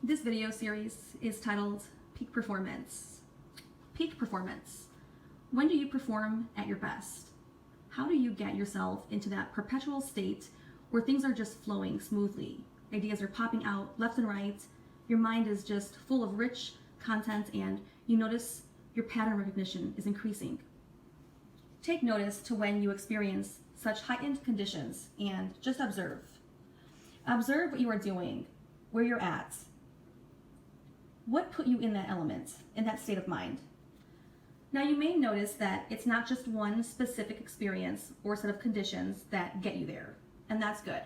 This video series is titled Peak Performance. Peak performance. When do you perform at your best? How do you get yourself into that perpetual state where things are just flowing smoothly? Ideas are popping out left and right. Your mind is just full of rich content and you notice your pattern recognition is increasing. Take notice to when you experience such heightened conditions and just observe. Observe what you are doing, where you're at. What put you in that element, in that state of mind? Now you may notice that it's not just one specific experience or set of conditions that get you there, and that's good.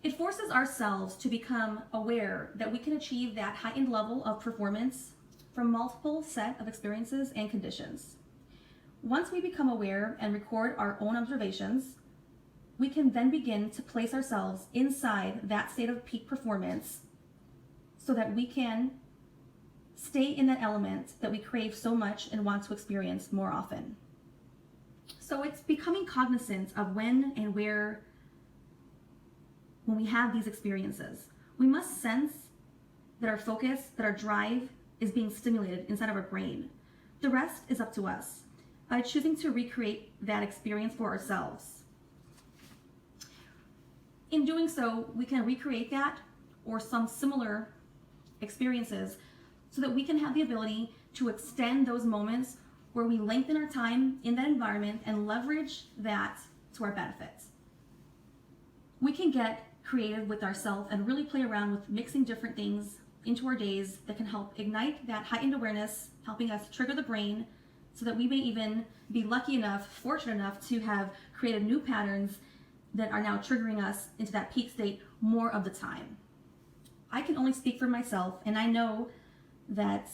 It forces ourselves to become aware that we can achieve that heightened level of performance from multiple set of experiences and conditions. Once we become aware and record our own observations, we can then begin to place ourselves inside that state of peak performance so that we can stay in that element that we crave so much and want to experience more often. So it's becoming cognizant of when and where, when we have these experiences. We must sense that our focus, that our drive is being stimulated inside of our brain. The rest is up to us by choosing to recreate that experience for ourselves. In doing so, we can recreate that or some similar experiences so that we can have the ability to extend those moments where we lengthen our time in that environment and leverage that to our benefit. We can get creative with ourselves and really play around with mixing different things into our days that can help ignite that heightened awareness, helping us trigger the brain so that we may even be lucky enough, fortunate enough to have created new patterns that are now triggering us into that peak state more of the time. I can only speak for myself, and I know that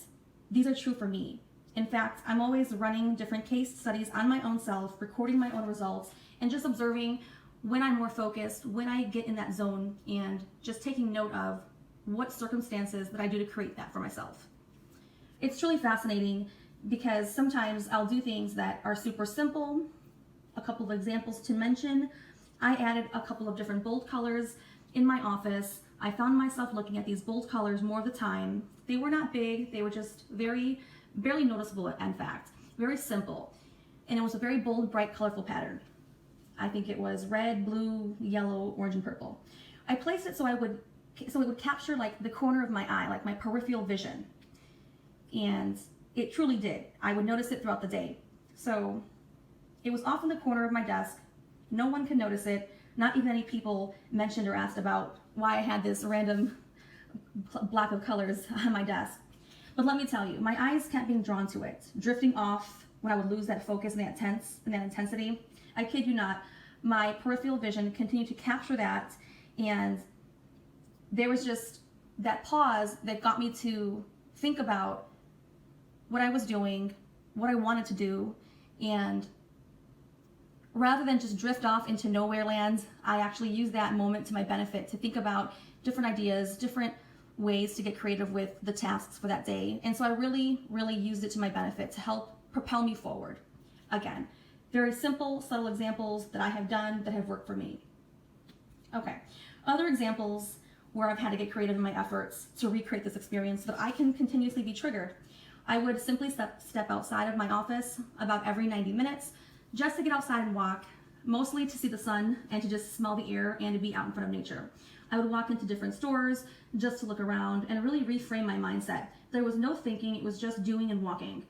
these are true for me. In fact, I'm always running different case studies on my own self, recording my own results, and just observing when I'm more focused, when I get in that zone, and just taking note of what circumstances that I do to create that for myself. It's truly fascinating because sometimes I'll do things that are super simple. A couple of examples to mention. I added a couple of different bold colors in my office. I found myself looking at these bold colors more of the time. They were not big, they were just barely noticeable, in fact, very simple. And it was a very bold, bright, colorful pattern. I think it was red, blue, yellow, orange, and purple. I placed it so it would capture like the corner of my eye, like my peripheral vision. And it truly did. I would notice it throughout the day. So it was off in the corner of my desk. No one could notice it. Not even any people mentioned or asked about why I had this random block of colors on my desk. But let me tell you, my eyes kept being drawn to it, drifting off when I would lose that focus and that intensity. I kid you not, my peripheral vision continued to capture that, and there was just that pause that got me to think about what I was doing, what I wanted to do, and rather than just drift off into nowhere land, I actually used that moment to my benefit to think about different ideas, different ways to get creative with the tasks for that day. And so I really used it to my benefit to help propel me forward. Again, very simple, subtle examples that I have done that have worked for me. Okay, other examples where I've had to get creative in my efforts to recreate this experience so that I can continuously be triggered. I would simply step outside of my office about every 90 minutes just to get outside and walk, mostly to see the sun and to just smell the air and to be out in front of nature. I would walk into different stores just to look around and really reframe my mindset. There was no thinking, it was just doing and walking.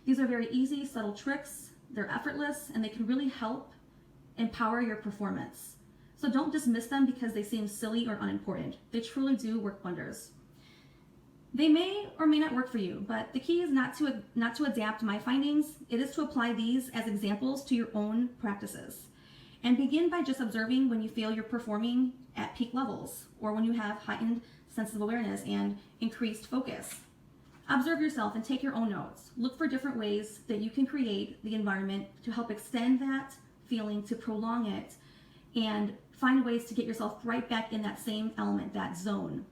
These are very easy, subtle tricks. They're effortless and they can really help empower your performance. So don't dismiss them because they seem silly or unimportant. They truly do work wonders. They may or may not work for you, but the key is not to adapt my findings. It is to apply these as examples to your own practices. And begin by just observing when you feel you're performing at peak levels or when you have heightened senses of awareness and increased focus. Observe yourself and take your own notes. Look for different ways that you can create the environment to help extend that feeling, to prolong it, and find ways to get yourself right back in that same element, that zone.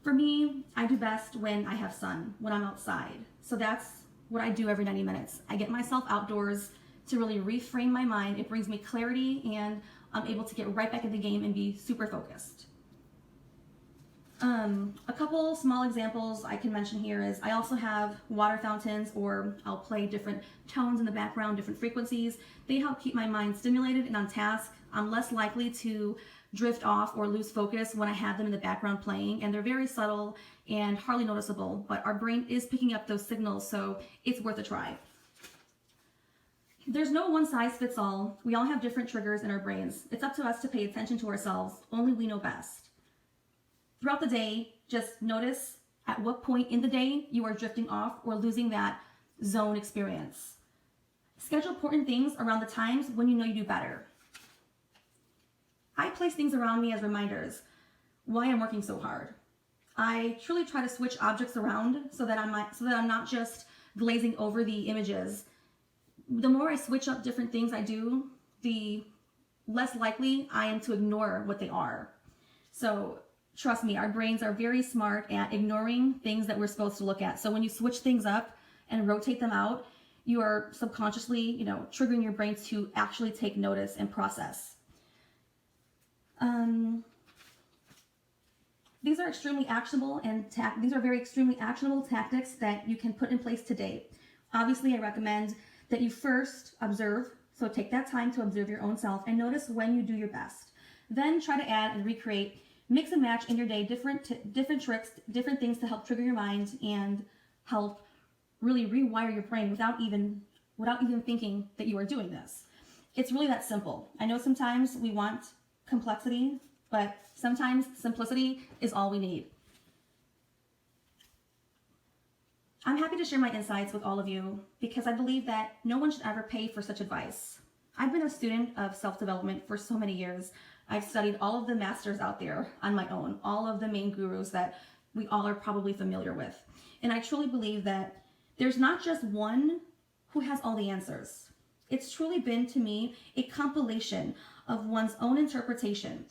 For me, I do best when I have sun, when I'm outside. So that's what I do every 90 minutes. I get myself outdoors to really reframe my mind. It brings me clarity and I'm able to get right back in the game and be super focused. A couple small examples I can mention here is I also have water fountains, or I'll play different tones in the background, different frequencies. They help keep my mind stimulated and on task. I'm less likely to drift off or lose focus when I have them in the background playing, and they're very subtle and hardly noticeable, but our brain is picking up those signals, so it's worth a try. There's no one size fits all. We all have different triggers in our brains. It's up to us to pay attention to ourselves. Only we know best. Throughout the day, just notice at what point in the day you are drifting off or losing that zone experience. Schedule important things around the times when you know you do better. I place things around me as reminders why I'm working so hard. I truly try to switch objects around so that I'm not just glazing over the images. The more I switch up different things I do, the less likely I am to ignore what they are. So trust me, our brains are very smart at ignoring things that we're supposed to look at. So when you switch things up and rotate them out, you are subconsciously, triggering your brain to actually take notice and process. These are extremely actionable extremely actionable tactics that you can put in place today. Obviously, I recommend that you first observe. So take that time to observe your own self and notice when you do your best. Then try to add and recreate, mix and match in your day different tricks, different things to help trigger your mind and help really rewire your brain without even thinking that you are doing this. It's really that simple. I know sometimes we want complexity, but sometimes simplicity is all we need. I'm happy to share my insights with all of you because I believe that no one should ever pay for such advice. I've been a student of self-development for so many years. I've studied all of the masters out there on my own, all of the main gurus that we all are probably familiar with. And I truly believe that there's not just one who has all the answers. It's truly been, to me, a compilation of one's own interpretation.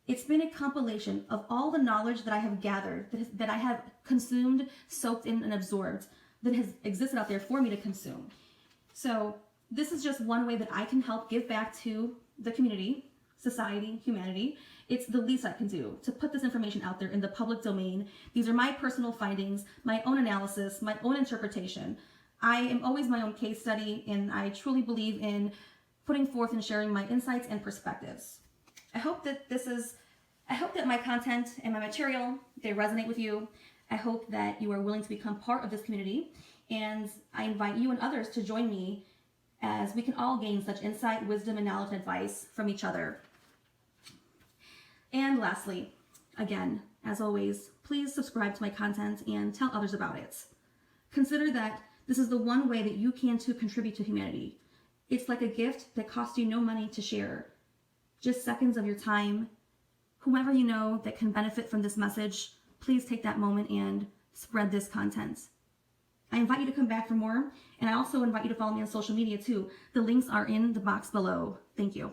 It's been a compilation of all the knowledge that I have gathered, that I have consumed, soaked in, and absorbed, that has existed out there for me to consume. So this is just one way that I can help give back to the community, society, humanity. It's the least I can do to put this information out there in the public domain. These are my personal findings, my own analysis, my own interpretation. I am always my own case study, and I truly believe in putting forth and sharing my insights and perspectives. I hope that my content and my material, they resonate with you. I hope that you are willing to become part of this community, and I invite you and others to join me as we can all gain such insight, wisdom, and knowledge and advice from each other. And lastly, again, as always, please subscribe to my content and tell others about it. Consider that this is the one way that you can too contribute to humanity. It's like a gift that costs you no money to share. Just seconds of your time. Whomever you know that can benefit from this message, please take that moment and spread this content. I invite you to come back for more, and I also invite you to follow me on social media too. The links are in the box below. Thank you.